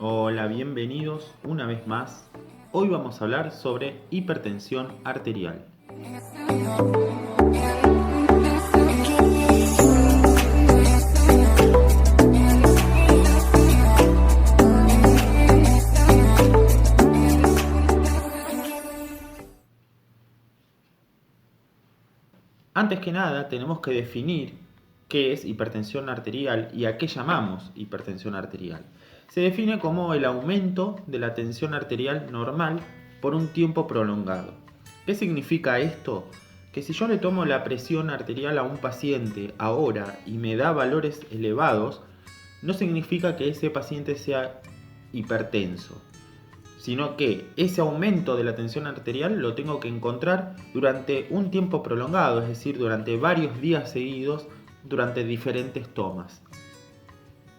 Hola, bienvenidos una vez más. Hoy vamos a hablar sobre hipertensión arterial. Antes que nada, tenemos que definir qué es hipertensión arterial y a qué llamamos hipertensión arterial. Se define como el aumento de la tensión arterial normal por un tiempo prolongado. ¿Qué significa esto? Que si yo le tomo la presión arterial a un paciente ahora y me da valores elevados, no significa que ese paciente sea hipertenso, sino que ese aumento de la tensión arterial lo tengo que encontrar durante un tiempo prolongado, es decir, durante varios días seguidos, durante diferentes tomas.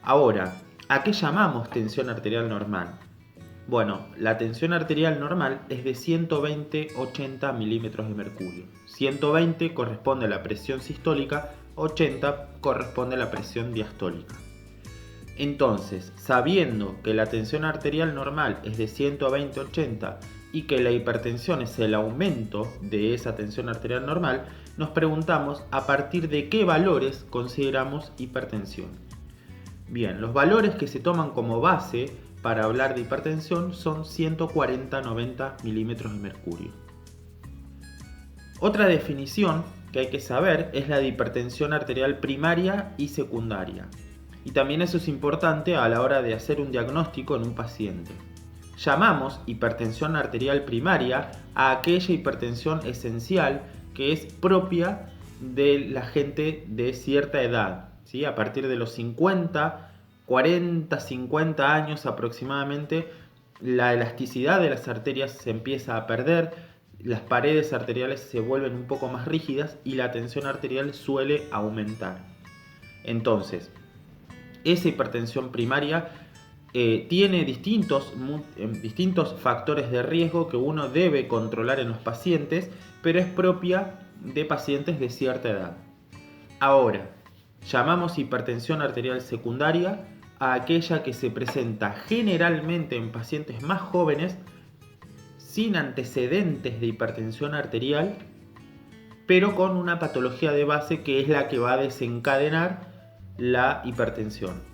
Ahora, ¿a qué llamamos tensión arterial normal? Bueno, la tensión arterial normal es de 120-80 milímetros de mercurio. 120 corresponde a la presión sistólica, 80 corresponde a la presión diastólica. Entonces, sabiendo que la tensión arterial normal es de 120-80 y que la hipertensión es el aumento de esa tensión arterial normal, nos preguntamos a partir de qué valores consideramos hipertensión. Bien, los valores que se toman como base para hablar de hipertensión son 140-90 milímetros de mercurio. Otra definición que hay que saber es la de hipertensión arterial primaria y secundaria. Y también eso es importante a la hora de hacer un diagnóstico en un paciente. Llamamos hipertensión arterial primaria a aquella hipertensión esencial que es propia de la gente de cierta edad, ¿sí? A partir de los 50 años aproximadamente, la elasticidad de las arterias se empieza a perder, las paredes arteriales se vuelven un poco más rígidas y la tensión arterial suele aumentar. Entonces, esa hipertensión primaria tiene distintos factores de riesgo que uno debe controlar en los pacientes, pero es propia de pacientes de cierta edad. Ahora, llamamos hipertensión arterial secundaria a aquella que se presenta generalmente en pacientes más jóvenes sin antecedentes de hipertensión arterial, pero con una patología de base que es la que va a desencadenar la hipertensión.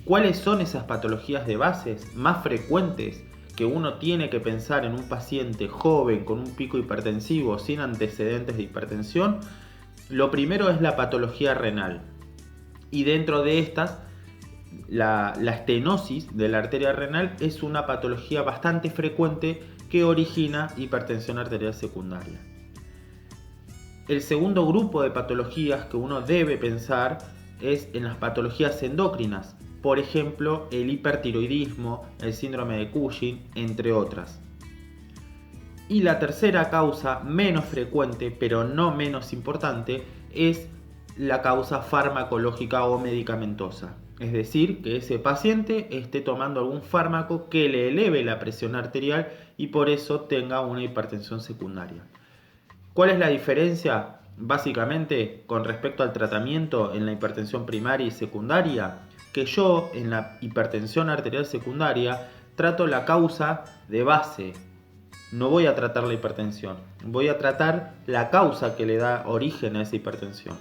¿Cuáles son esas patologías de base más frecuentes que uno tiene que pensar en un paciente joven con un pico hipertensivo sin antecedentes de hipertensión? Lo primero es la patología renal. Y dentro de estas, la estenosis de la arteria renal es una patología bastante frecuente que origina hipertensión arterial secundaria. El segundo grupo de patologías que uno debe pensar es en las patologías endocrinas, por ejemplo el hipertiroidismo, el síndrome de Cushing, entre otras. Y la tercera causa, menos frecuente pero no menos importante, es la causa farmacológica o medicamentosa. Es decir, que ese paciente esté tomando algún fármaco que le eleve la presión arterial y por eso tenga una hipertensión secundaria. ¿Cuál es la diferencia? Básicamente, con respecto al tratamiento en la hipertensión primaria y secundaria, que yo en la hipertensión arterial secundaria trato la causa de base. No voy a tratar la hipertensión, voy a tratar la causa que le da origen a esa hipertensión.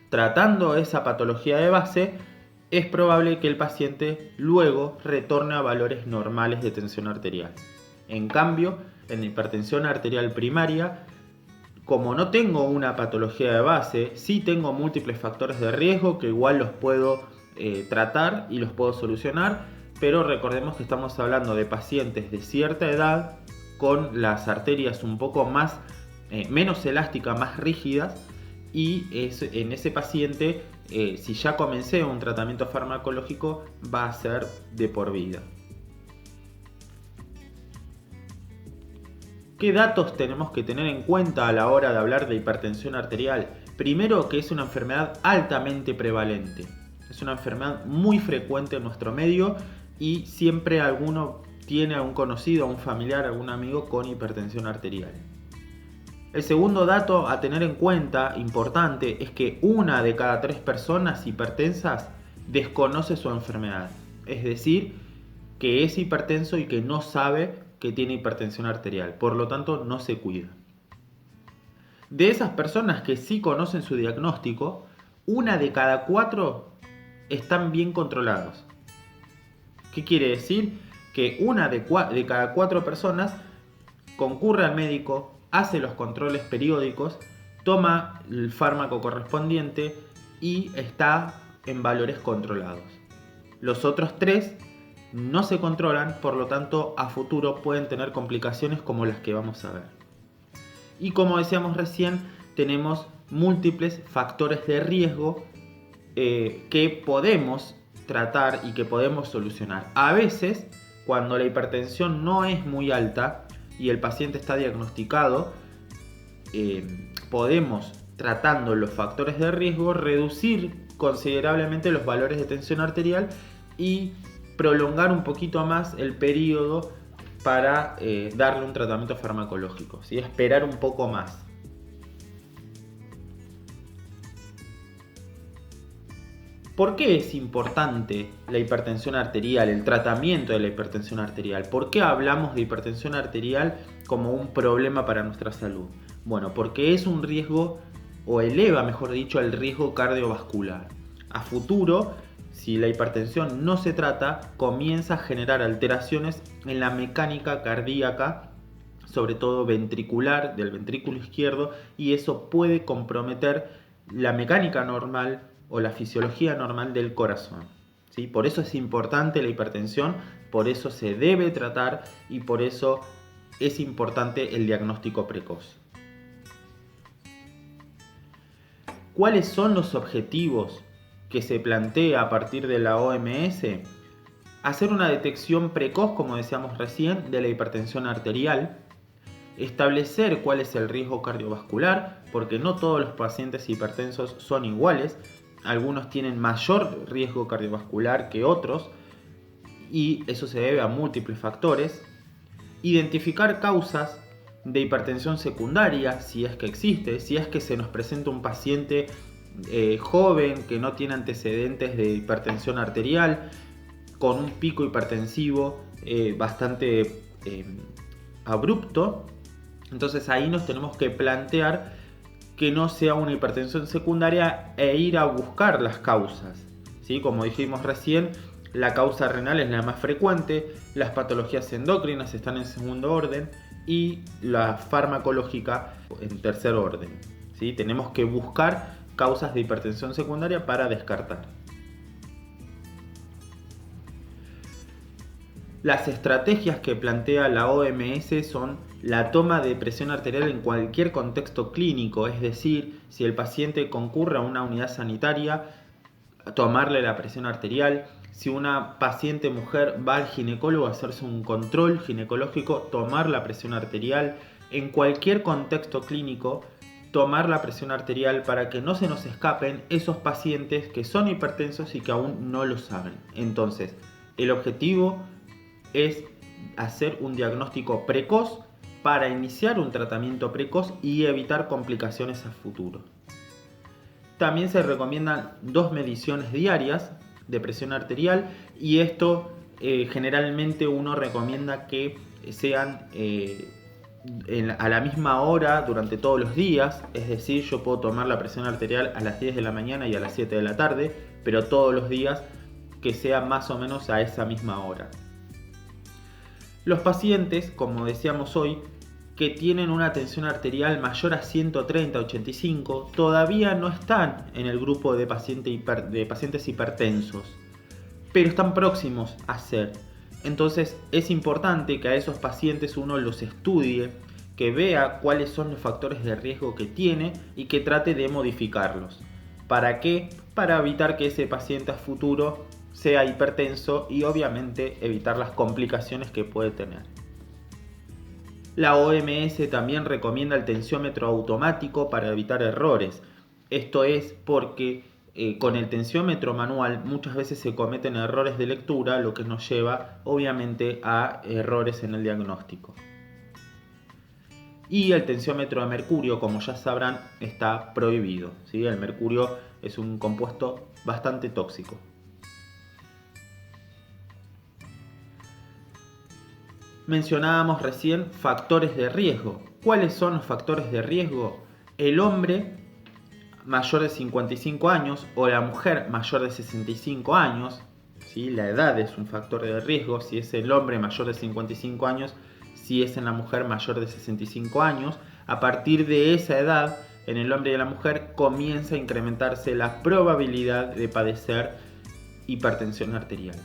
Tratando esa patología de base, es probable que el paciente luego retorne a valores normales de tensión arterial. En cambio, en la hipertensión arterial primaria, como no tengo una patología de base, sí tengo múltiples factores de riesgo que igual los puedo tratar y los puedo solucionar, pero recordemos que estamos hablando de pacientes de cierta edad con las arterias un poco más menos elásticas, más rígidas, y en ese paciente, si ya comencé un tratamiento farmacológico, va a ser de por vida. ¿Qué datos tenemos que tener en cuenta a la hora de hablar de hipertensión arterial? Primero, que es una enfermedad altamente prevalente. Es una enfermedad muy frecuente en nuestro medio y siempre alguno tiene a un conocido, a un familiar, a algún amigo con hipertensión arterial. El segundo dato a tener en cuenta, importante, es que 1 de cada 3 personas hipertensas desconoce su enfermedad. Es decir, que es hipertenso y que no sabe que tiene hipertensión arterial, por lo tanto no se cuida. De esas personas que sí conocen su diagnóstico, 1 de cada 4 están bien controlados. ¿Qué quiere decir? Que 1 de cada 4 personas concurre al médico, hace los controles periódicos, toma el fármaco correspondiente y está en valores controlados. Los otros 3 no se controlan, por lo tanto a futuro pueden tener complicaciones como las que vamos a ver. Y como decíamos recién, tenemos múltiples factores de riesgo que podemos tratar y que podemos solucionar. A veces, cuando la hipertensión no es muy alta y el paciente está diagnosticado, podemos, tratando los factores de riesgo, reducir considerablemente los valores de tensión arterial y prolongar un poquito más el periodo para darle un tratamiento farmacológico, ¿sí? Esperar un poco más. ¿Por qué es importante la hipertensión arterial, el tratamiento de la hipertensión arterial? ¿Por qué hablamos de hipertensión arterial como un problema para nuestra salud? Bueno, porque es un riesgo, o eleva, mejor dicho, el riesgo cardiovascular. A futuro, si la hipertensión no se trata, comienza a generar alteraciones en la mecánica cardíaca, sobre todo ventricular, del ventrículo izquierdo, y eso puede comprometer la mecánica normal o la fisiología normal del corazón, ¿sí? Por eso es importante la hipertensión, por eso se debe tratar y por eso es importante el diagnóstico precoz. ¿Cuáles son los objetivos que se plantea a partir de la OMS? Hacer una detección precoz, como decíamos recién, de la hipertensión arterial, establecer cuál es el riesgo cardiovascular, porque no todos los pacientes hipertensos son iguales, algunos tienen mayor riesgo cardiovascular que otros y eso se debe a múltiples factores. Identificar causas de hipertensión secundaria, si es que existe, si es que se nos presenta un paciente joven que no tiene antecedentes de hipertensión arterial, con un pico hipertensivo bastante abrupto. Entonces ahí nos tenemos que plantear que no sea una hipertensión secundaria e ir a buscar las causas, ¿sí? Como dijimos recién, la causa renal es la más frecuente, las patologías endocrinas están en segundo orden y la farmacológica en tercer orden, ¿sí? Tenemos que buscar causas de hipertensión secundaria para descartar. Las estrategias que plantea la OMS son la toma de presión arterial en cualquier contexto clínico, es decir, si el paciente concurre a una unidad sanitaria, tomarle la presión arterial. Si una paciente mujer va al ginecólogo a hacerse un control ginecológico, tomar la presión arterial. En cualquier contexto clínico, tomar la presión arterial para que no se nos escapen esos pacientes que son hipertensos y que aún no lo saben. Entonces, el objetivo es hacer un diagnóstico precoz para iniciar un tratamiento precoz y evitar complicaciones a futuro. También se recomiendan 2 mediciones diarias de presión arterial y esto generalmente uno recomienda que sean a la misma hora durante todos los días, es decir, yo puedo tomar la presión arterial a las 10 de la mañana y a las 7 de la tarde, pero todos los días que sea más o menos a esa misma hora. Los pacientes, como decíamos hoy, que tienen una tensión arterial mayor a 130/85 todavía no están en el grupo de pacientes hipertensos, pero están próximos a ser. Entonces es importante que a esos pacientes uno los estudie, que vea cuáles son los factores de riesgo que tiene y que trate de modificarlos. ¿Para qué? Para evitar que ese paciente a futuro sea hipertenso y obviamente evitar las complicaciones que puede tener. La OMS también recomienda el tensiómetro automático para evitar errores. Esto es porque con el tensiómetro manual muchas veces se cometen errores de lectura, lo que nos lleva obviamente a errores en el diagnóstico. Y el tensiómetro de mercurio, como ya sabrán, está prohibido, ¿sí? El mercurio es un compuesto bastante tóxico. Mencionábamos recién factores de riesgo. ¿Cuáles son los factores de riesgo? El hombre mayor de 55 años o la mujer mayor de 65 años, ¿sí? La edad es un factor de riesgo, si es el hombre mayor de 55 años, si es en la mujer mayor de 65 años. A partir de esa edad, en el hombre y en la mujer comienza a incrementarse la probabilidad de padecer hipertensión arterial.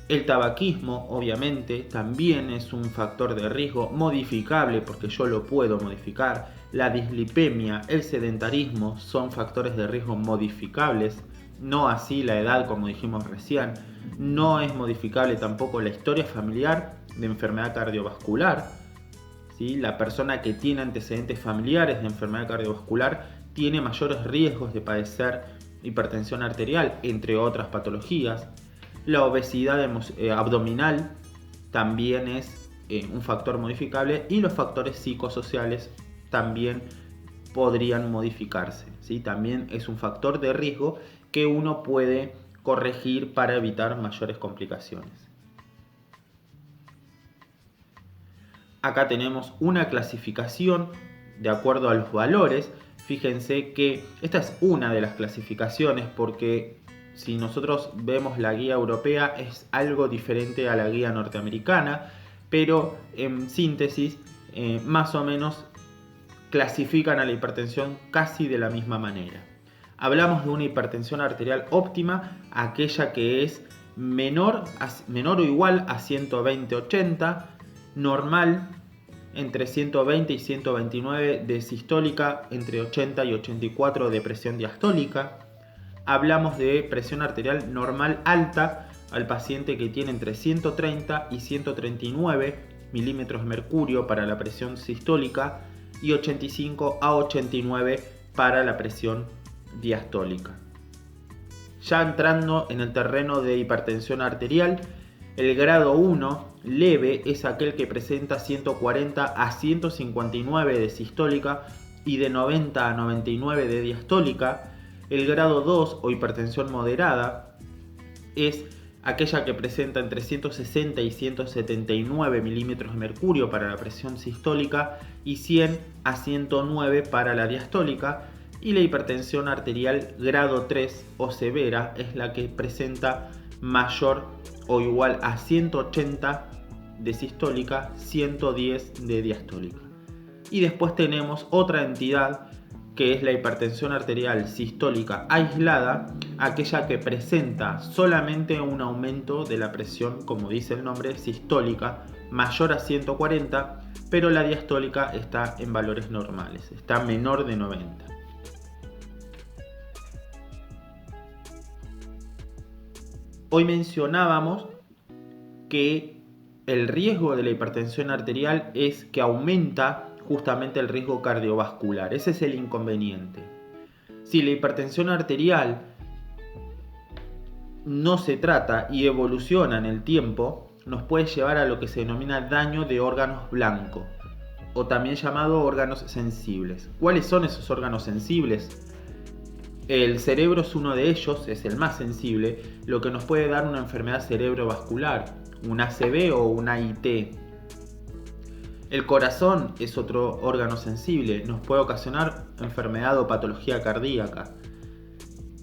El tabaquismo, obviamente, también es un factor de riesgo modificable porque yo lo puedo modificar. La dislipemia, el sedentarismo son factores de riesgo modificables. No así la edad, como dijimos recién. No es modificable tampoco la historia familiar de enfermedad cardiovascular. ¿Sí? La persona que tiene antecedentes familiares de enfermedad cardiovascular tiene mayores riesgos de padecer hipertensión arterial, entre otras patologías. La obesidad abdominal también es un factor modificable y los factores psicosociales también podrían modificarse, ¿sí? También es un factor de riesgo que uno puede corregir para evitar mayores complicaciones. Acá tenemos una clasificación de acuerdo a los valores. Fíjense que esta es una de las clasificaciones porque si nosotros vemos la guía europea es algo diferente a la guía norteamericana, pero en síntesis más o menos clasifican a la hipertensión casi de la misma manera. Hablamos de una hipertensión arterial óptima, aquella que es menor o igual a 120/80, normal entre 120 y 129 de sistólica, entre 80 y 84 de presión diastólica. Hablamos de presión arterial normal alta al paciente que tiene entre 130 y 139 milímetros de mercurio para la presión sistólica y 85 a 89 para la presión diastólica. Ya entrando en el terreno de hipertensión arterial, el grado 1 leve es aquel que presenta 140 a 159 de sistólica y de 90 a 99 de diastólica. El grado 2 o hipertensión moderada es aquella que presenta entre 160 y 179 milímetros de mercurio para la presión sistólica y 100 a 109 para la diastólica. Y la hipertensión arterial grado 3 o severa es la que presenta mayor o igual a 180 de sistólica, 110 de diastólica. Y después tenemos otra entidad que es la hipertensión arterial sistólica aislada, aquella que presenta solamente un aumento de la presión, como dice el nombre, sistólica, mayor a 140, pero la diastólica está en valores normales, está menor de 90. Hoy mencionábamos que el riesgo de la hipertensión arterial es que aumenta justamente el riesgo cardiovascular. Ese es el inconveniente. Si la hipertensión arterial no se trata y evoluciona en el tiempo, nos puede llevar a lo que se denomina daño de órganos blancos, o también llamado órganos sensibles. ¿Cuáles son esos órganos sensibles? El cerebro es uno de ellos, es el más sensible, lo que nos puede dar una enfermedad cerebrovascular, un ACV o una IT. El corazón es otro órgano sensible, nos puede ocasionar enfermedad o patología cardíaca.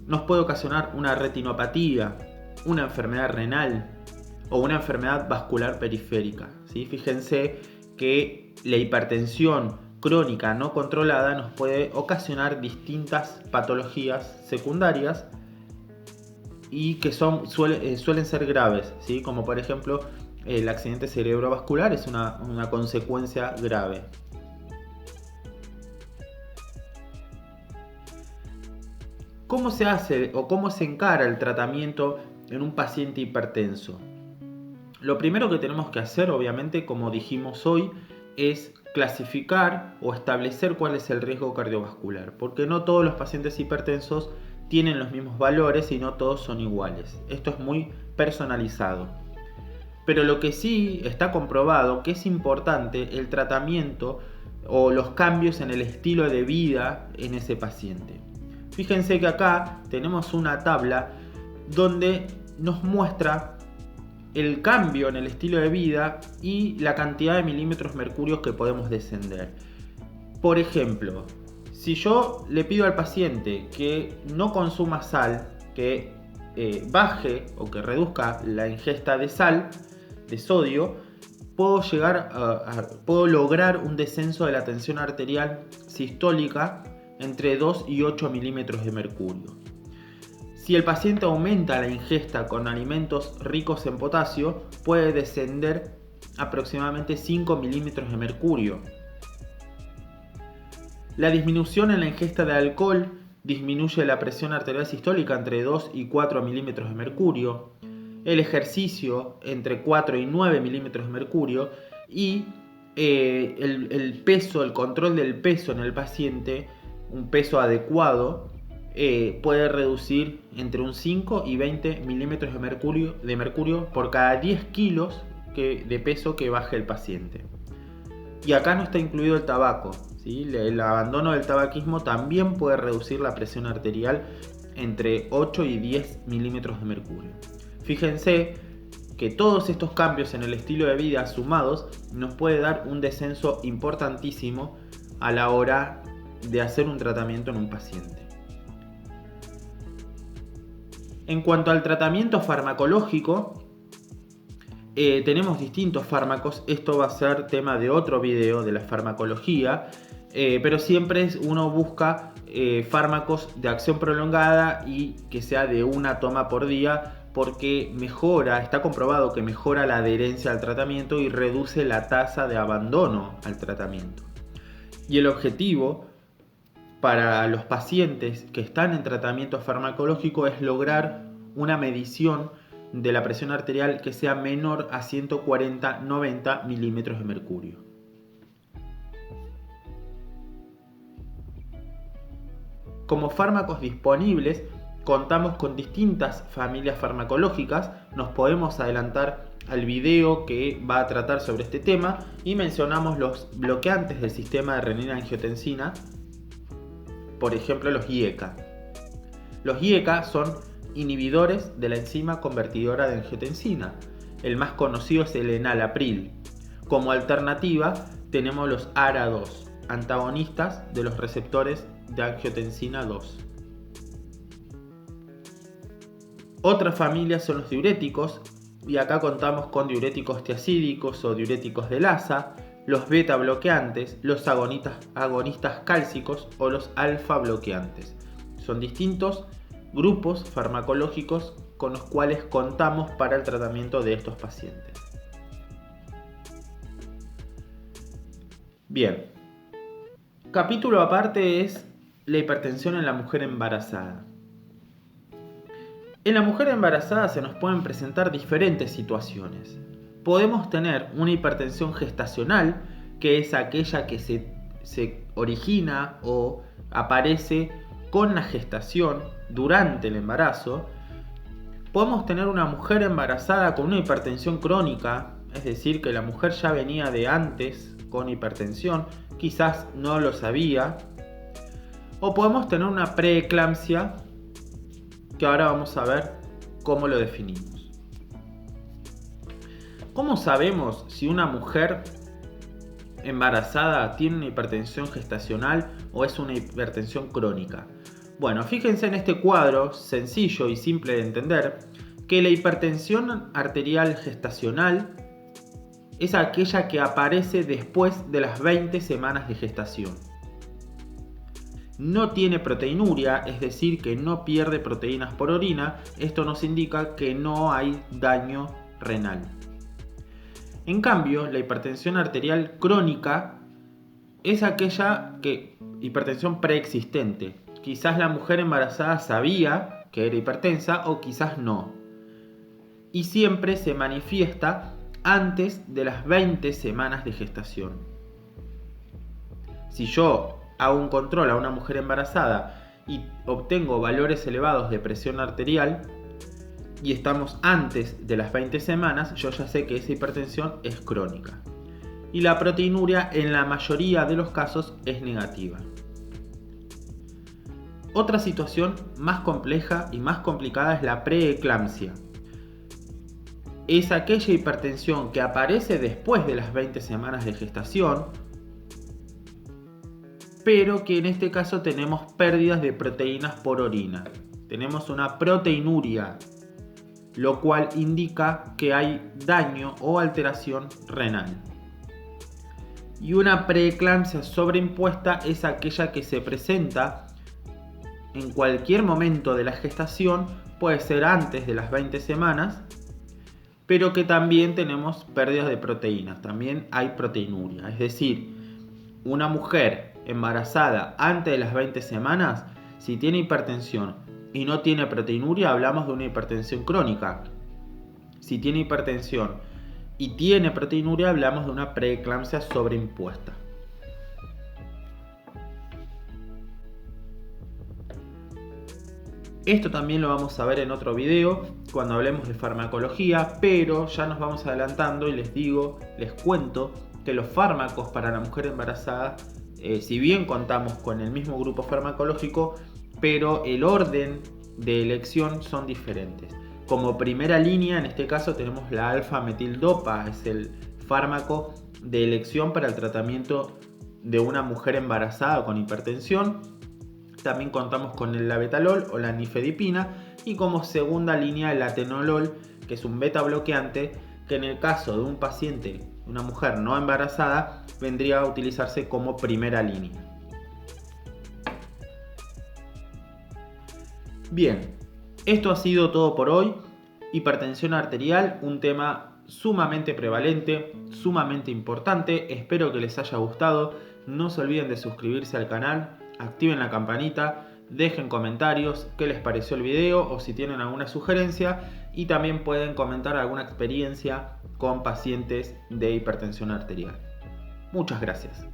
Nos puede ocasionar una retinopatía, una enfermedad renal o una enfermedad vascular periférica, ¿sí? Fíjense que la hipertensión crónica no controlada nos puede ocasionar distintas patologías secundarias y que suelen ser graves, ¿sí? Como por ejemplo el accidente cerebrovascular es una consecuencia grave. ¿Cómo se hace o cómo se encara el tratamiento en un paciente hipertenso? Lo primero que tenemos que hacer, obviamente, como dijimos hoy, es clasificar o establecer cuál es el riesgo cardiovascular, porque no todos los pacientes hipertensos tienen los mismos valores y no todos son iguales. Esto es muy personalizado. Pero lo que sí está comprobado que es importante el tratamiento o los cambios en el estilo de vida en ese paciente. Fíjense que acá tenemos una tabla donde nos muestra el cambio en el estilo de vida y la cantidad de milímetros mercurios que podemos descender. Por ejemplo, si yo le pido al paciente que no consuma sal, que baje o que reduzca la ingesta de sal, de sodio, puedo lograr un descenso de la tensión arterial sistólica entre 2 y 8 milímetros de mercurio. Si el paciente aumenta la ingesta con alimentos ricos en potasio, puede descender aproximadamente 5 milímetros de mercurio. La disminución en la ingesta de alcohol disminuye la presión arterial sistólica entre 2 y 4 milímetros de mercurio. El ejercicio entre 4 y 9 milímetros de mercurio. Y el peso, el control del peso en el paciente, un peso adecuado, puede reducir entre un 5 y 20 milímetros de mercurio por cada 10 kilos de peso que baje el paciente. Y acá no está incluido el tabaco, ¿sí? El abandono del tabaquismo también puede reducir la presión arterial entre 8 y 10 milímetros de mercurio. Fíjense que todos estos cambios en el estilo de vida sumados nos puede dar un descenso importantísimo a la hora de hacer un tratamiento en un paciente. En cuanto al tratamiento farmacológico, tenemos distintos fármacos. Esto va a ser tema de otro video de la farmacología, pero siempre uno busca fármacos de acción prolongada y que sea de una toma por día, porque está comprobado que mejora la adherencia al tratamiento y reduce la tasa de abandono al tratamiento. Y el objetivo para los pacientes que están en tratamiento farmacológico es lograr una medición de la presión arterial que sea menor a 140-90 milímetros de mercurio. Como fármacos disponibles, contamos con distintas familias farmacológicas. Nos podemos adelantar al video que va a tratar sobre este tema y mencionamos los bloqueantes del sistema de renina-angiotensina, por ejemplo los IECA. Los IECA son inhibidores de la enzima convertidora de angiotensina. El más conocido es el enalapril. Como alternativa tenemos los ARA2, antagonistas de los receptores de angiotensina 2. Otra familia son los diuréticos, y acá contamos con diuréticos tiacídicos o diuréticos de Lassa, los beta bloqueantes, los agonistas cálcicos o los alfa bloqueantes. Son distintos grupos farmacológicos con los cuales contamos para el tratamiento de estos pacientes. Bien, capítulo aparte es la hipertensión en la mujer embarazada. En la mujer embarazada se nos pueden presentar diferentes situaciones. Podemos tener una hipertensión gestacional, que es aquella que se origina o aparece con la gestación durante el embarazo. Podemos tener una mujer embarazada con una hipertensión crónica, es decir, que la mujer ya venía de antes con hipertensión, quizás no lo sabía. O podemos tener una preeclampsia, que ahora vamos a ver cómo lo definimos. ¿Cómo sabemos si una mujer embarazada tiene una hipertensión gestacional o es una hipertensión crónica? Bueno, fíjense en este cuadro sencillo y simple de entender que la hipertensión arterial gestacional es aquella que aparece después de las 20 semanas de gestación. No tiene proteinuria, es decir, que no pierde proteínas por orina. Esto nos indica que no hay daño renal. En cambio, la hipertensión arterial crónica es hipertensión preexistente. Quizás la mujer embarazada sabía que era hipertensa o quizás no. Y siempre se manifiesta antes de las 20 semanas de gestación. Si yo hago un control a una mujer embarazada y obtengo valores elevados de presión arterial y estamos antes de las 20 semanas, yo ya sé que esa hipertensión es crónica. Y la proteinuria en la mayoría de los casos es negativa. Otra situación más compleja y más complicada es la preeclampsia. es aquella hipertensión que aparece después de las 20 semanas de gestación, pero que en este caso tenemos pérdidas de proteínas por orina. Tenemos una proteinuria, lo cual indica que hay daño o alteración renal. Y una preeclampsia sobreimpuesta es aquella que se presenta en cualquier momento de la gestación, puede ser antes de las 20 semanas, pero que también tenemos pérdidas de proteínas, también hay proteinuria. Es decir, una mujer embarazada antes de las 20 semanas, si tiene hipertensión y no tiene proteinuria, hablamos de una hipertensión crónica. Si tiene hipertensión y tiene proteinuria, hablamos de una preeclampsia sobreimpuesta. Esto también lo vamos a ver en otro video cuando hablemos de farmacología, pero ya nos vamos adelantando y les cuento que los fármacos para la mujer embarazada, si bien contamos con el mismo grupo farmacológico, pero el orden de elección son diferentes. Como primera línea, en este caso tenemos la alfa-metildopa, es el fármaco de elección para el tratamiento de una mujer embarazada con hipertensión. También contamos con el labetalol o la nifedipina, y como segunda línea el atenolol, que es un beta bloqueante, que en el caso de un paciente, una mujer no embarazada, vendría a utilizarse como primera línea. Bien, esto ha sido todo por hoy. Hipertensión arterial, un tema sumamente prevalente, sumamente importante. Espero que les haya gustado. No se olviden de suscribirse al canal, activen la campanita, dejen comentarios qué les pareció el video o si tienen alguna sugerencia, y también pueden comentar alguna experiencia con pacientes de hipertensión arterial. Muchas gracias.